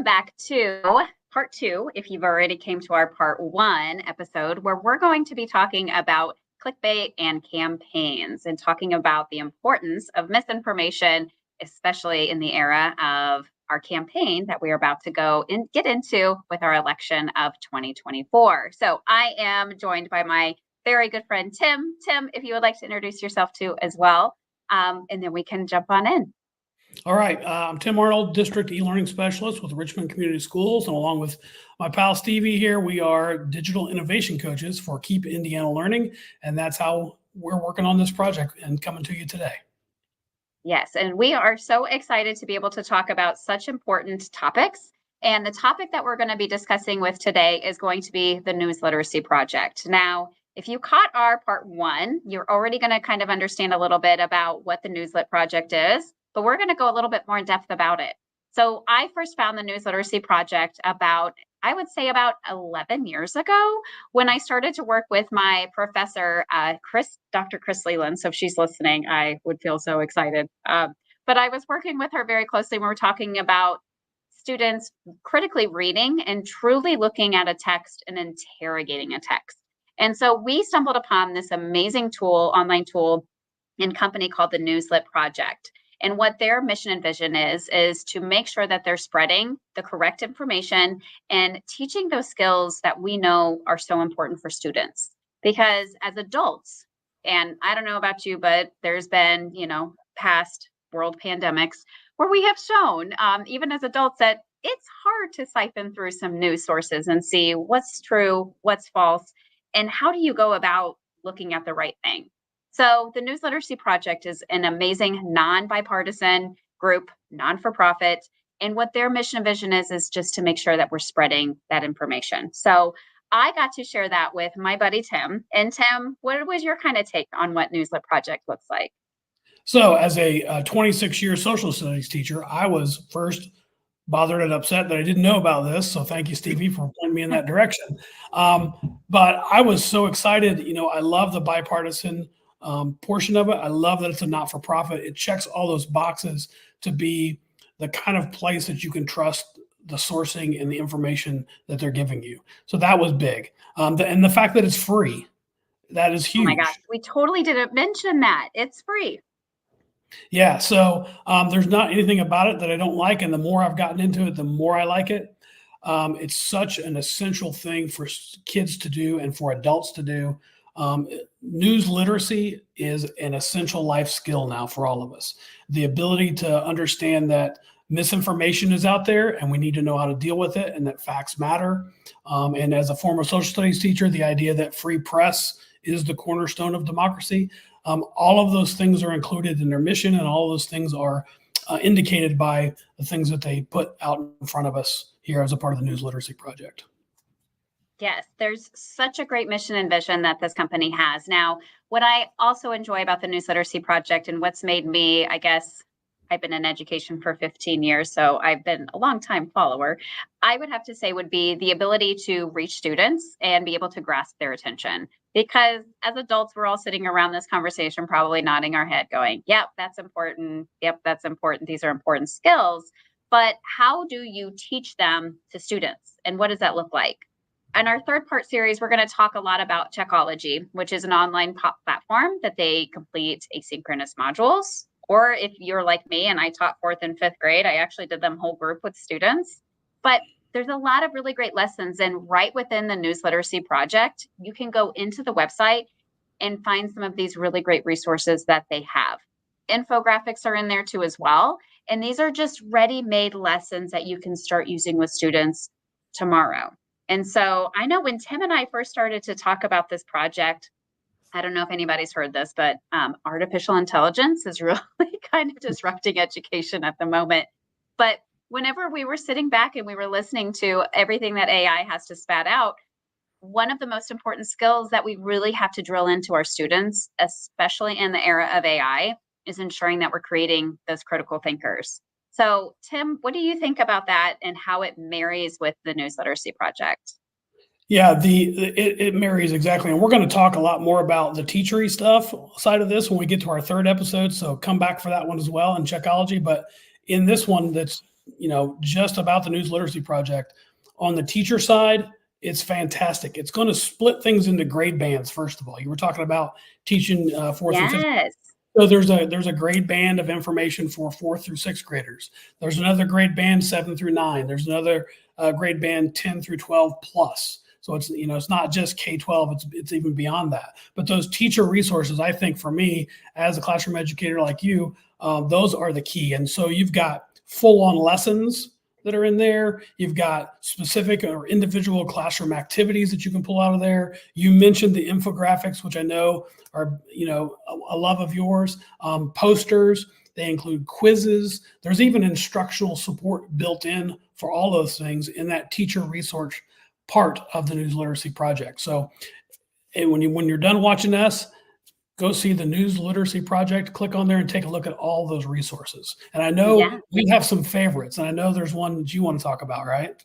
welcome back to part 2, if you've already came to our part 1 episode, where we're going to be talking about clickbait and campaigns and talking about the importance of misinformation, especially in the era of our campaign that we're about to go and get into with our election of 2024. So I am joined by my very good friend, Tim. Tim, if you would like to introduce yourself too as well, and then we can jump on in. All right. I'm Tim Arnold, District E-Learning Specialist with Richmond Community Schools. And along with my pal Stevie here, we are digital innovation coaches for Keep Indiana Learning. And that's how we're working on this project and coming to you today. Yes, and we are so excited to be able to talk about such important topics. And the topic that we're going to be discussing with today is going to be the News Literacy Project. Now, if you caught our part 1, you're already going to kind of understand a little bit about what the News Lit Project is. But we're going to go a little bit more in depth about it. So I first found the News Literacy Project about 11 years ago when I started to work with my professor, Dr. Chris Leland. So if she's listening, I would feel so excited. But I was working with her very closely when we were talking about students critically reading and truly looking at a text and interrogating a text. And so we stumbled upon this amazing tool, online tool and company called the News Lit Project. And what their mission and vision is to make sure that they're spreading the correct information and teaching those skills that we know are so important for students. Because as adults, and I don't know about you, but there's been, past world pandemics where we have shown, even as adults, that it's hard to siphon through some news sources and see what's true, what's false, and how do you go about looking at the right thing. So the News Literacy Project is an amazing non-bipartisan group, non-for-profit. And what their mission and vision is just to make sure that we're spreading that information. So I got to share that with my buddy, Tim. And Tim, what was your kind of take on what News Lit Project looks like? So as a 26-year social studies teacher, I was first bothered and upset that I didn't know about this. So thank you, Stevie, for pointing me in that direction. But I was so excited. I love the bipartisan portion of it. I love that it's a not-for-profit. It checks all those boxes to be the kind of place that you can trust the sourcing and the information that they're giving you. So that was big. And the fact that it's free, that is huge. Oh my gosh, we totally didn't mention that. It's free. Yeah. So there's not anything about it that I don't like. And the more I've gotten into it, the more I like it. It's such an essential thing for kids to do and for adults to do. News literacy is an essential life skill now for all of us. The ability to understand that misinformation is out there and we need to know how to deal with it and that facts matter. And as a former social studies teacher, the idea that free press is the cornerstone of democracy. All of those things are included in their mission, and all of those things are indicated by the things that they put out in front of us here as a part of the News Literacy Project. Yes, there's such a great mission and vision that this company has. Now, what I also enjoy about the News Literacy Project and what's made me, I guess, I've been in education for 15 years, so I've been a long time follower, I would have to say would be the ability to reach students and be able to grasp their attention. Because as adults, we're all sitting around this conversation, probably nodding our head going, yep, that's important. Yep, that's important. These are important skills. But how do you teach them to students? And what does that look like? In our 3rd part series, we're going to talk a lot about Checkology, which is an online platform that they complete asynchronous modules. Or if you're like me and I taught 4th and 5th grade, I actually did them whole group with students. But there's a lot of really great lessons. And right within the News Literacy Project, you can go into the website and find some of these really great resources that they have. Infographics are in there too as well. And these are just ready-made lessons that you can start using with students tomorrow. And so I know when Tim and I first started to talk about this project, I don't know if anybody's heard this, but artificial intelligence is really kind of disrupting education at the moment. But whenever we were sitting back and we were listening to everything that AI has to spat out, one of the most important skills that we really have to drill into our students, especially in the era of AI, is ensuring that we're creating those critical thinkers. So, Tim, what do you think about that and how it marries with the News Literacy Project? Yeah, it marries exactly. And we're going to talk a lot more about the teachery stuff side of this when we get to our 3rd episode. So come back for that one as well in Checkology. But in this one, that's just about the News Literacy Project. On the teacher side, it's fantastic. It's going to split things into grade bands. First of all, you were talking about teaching fourth and fifth. Yes. So there's a grade band of information for fourth through sixth graders. There's another grade band 7 through 9. There's another grade band 10 through 12 plus. So it's not just K-12. It's even beyond that. But those teacher resources, I think, for me as a classroom educator like you, those are the key. And so you've got full-on lessons that are in there. You've got specific or individual classroom activities that you can pull out of there. You mentioned the infographics, which I know are, a love of yours. Posters, they include quizzes. There's even instructional support built in for all those things in that teacher resource part of the News Literacy Project. So when you're done watching us, go see the News Literacy Project, click on there and take a look at all those resources. And I know Yeah. we have some favorites, and I know there's one that you want to talk about, right?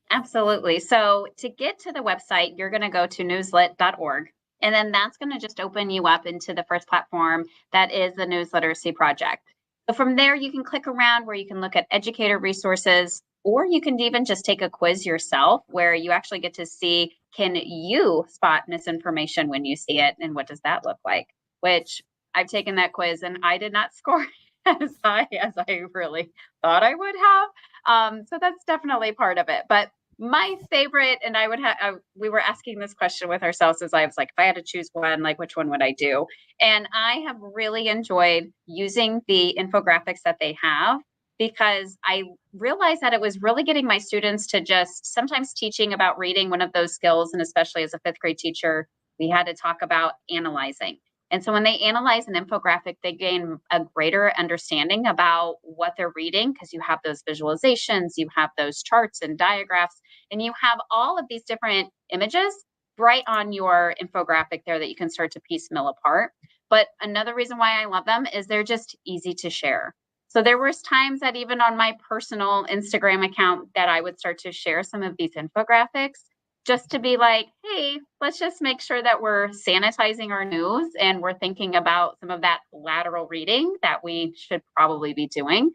Absolutely. So to get to the website, you're going to go to newslit.org. And then that's going to just open you up into the first platform that is the News Literacy Project. So from there, you can click around where you can look at educator resources, or you can even just take a quiz yourself where you actually get to see, can you spot misinformation when you see it? And what does that look like? Which I've taken that quiz and I did not score as high as I really thought I would have. So that's definitely part of it. But my favorite, and I would have, we were asking this question with ourselves as I was like, if I had to choose one, like which one would I do? And I have really enjoyed using the infographics that they have because I realized that it was really getting my students to just sometimes teaching about reading, one of those skills. And especially as a fifth grade teacher, we had to talk about analyzing. And so when they analyze an infographic, they gain a greater understanding about what they're reading because you have those visualizations, you have those charts and diagraphs, and you have all of these different images right on your infographic there that you can start to piecemeal apart. But another reason why I love them is they're just easy to share. So there was times that even on my personal Instagram account that I would start to share some of these infographics just to be like, hey, let's just make sure that we're sanitizing our news and we're thinking about some of that lateral reading that we should probably be doing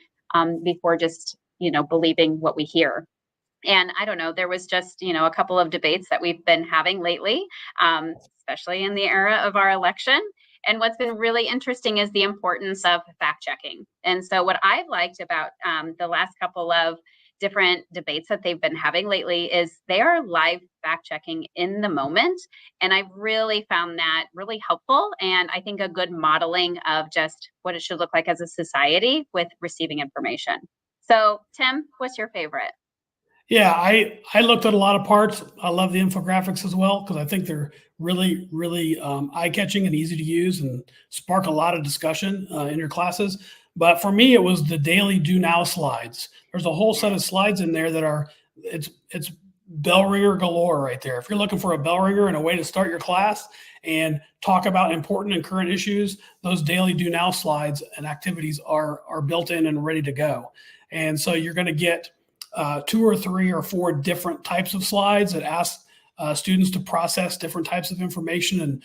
before just, believing what we hear. And I don't know, there was just, a couple of debates that we've been having lately, especially in the era of our election. And what's been really interesting is the importance of fact checking. And so, what I've liked about the last couple of different debates that they've been having lately is they are live fact checking in the moment. And I've really found that really helpful. And I think a good modeling of just what it should look like as a society with receiving information. So, Tim, what's your favorite? Yeah, I looked at a lot of parts. I love the infographics as well because I think they're really, really eye catching and easy to use and spark a lot of discussion in your classes. But for me, it was the daily do now slides. There's a whole set of slides in there that are it's bell ringer galore right there. If you're looking for a bell ringer and a way to start your class and talk about important and current issues, those daily do now slides and activities are built in and ready to go. And so you're going to get 2 or 3 or 4 different types of slides that ask students to process different types of information and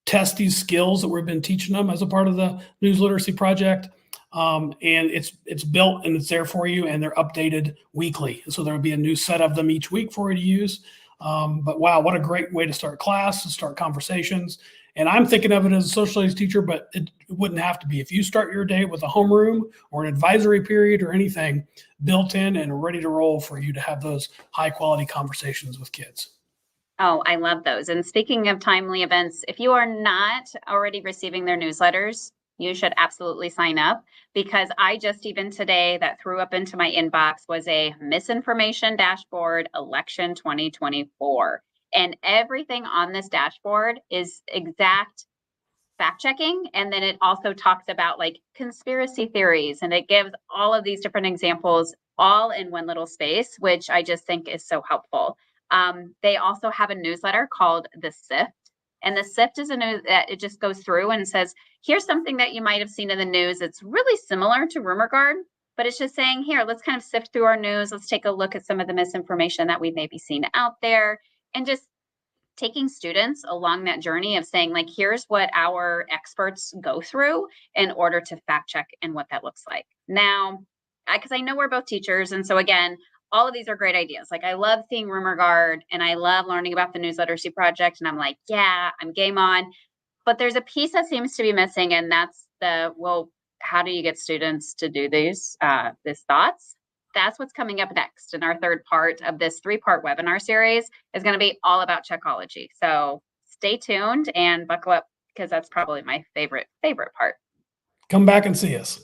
test these skills that we've been teaching them as a part of the News Literacy Project. And it's built and it's there for you, and they're updated weekly. So there'll be a new set of them each week for you to use. But wow, what a great way to start class, to start conversations. And I'm thinking of it as a social studies teacher, but it wouldn't have to be. If you start your day with a homeroom or an advisory period or anything built in and ready to roll for you to have those high quality conversations with kids. Oh, I love those. And speaking of timely events, if you are not already receiving their newsletters, you should absolutely sign up because I just even today that threw up into my inbox was a misinformation dashboard election 2024. And everything on this dashboard is exact fact checking. And then it also talks about like conspiracy theories and it gives all of these different examples all in one little space, which I just think is so helpful. They also have a newsletter called The Sift. And The Sift is a news that it just goes through and says, here's something that you might have seen in the news. It's really similar to Rumor Guard, but it's just saying, here, let's kind of sift through our news. Let's take a look at some of the misinformation that we may be seeing out there and just taking students along that journey of saying, like, here's what our experts go through in order to fact check and what that looks like. Now, because I know we're both teachers. And so again, all of these are great ideas. Like I love seeing Rumor Guard and I love learning about the News Literacy Project. And I'm like, yeah, I'm game on. But there's a piece that seems to be missing, and that's well, how do you get students to do these thoughts? That's what's coming up next. And our third part of this 3-part webinar series is going to be all about Checkology. So stay tuned and buckle up because that's probably my favorite part. Come back and see us.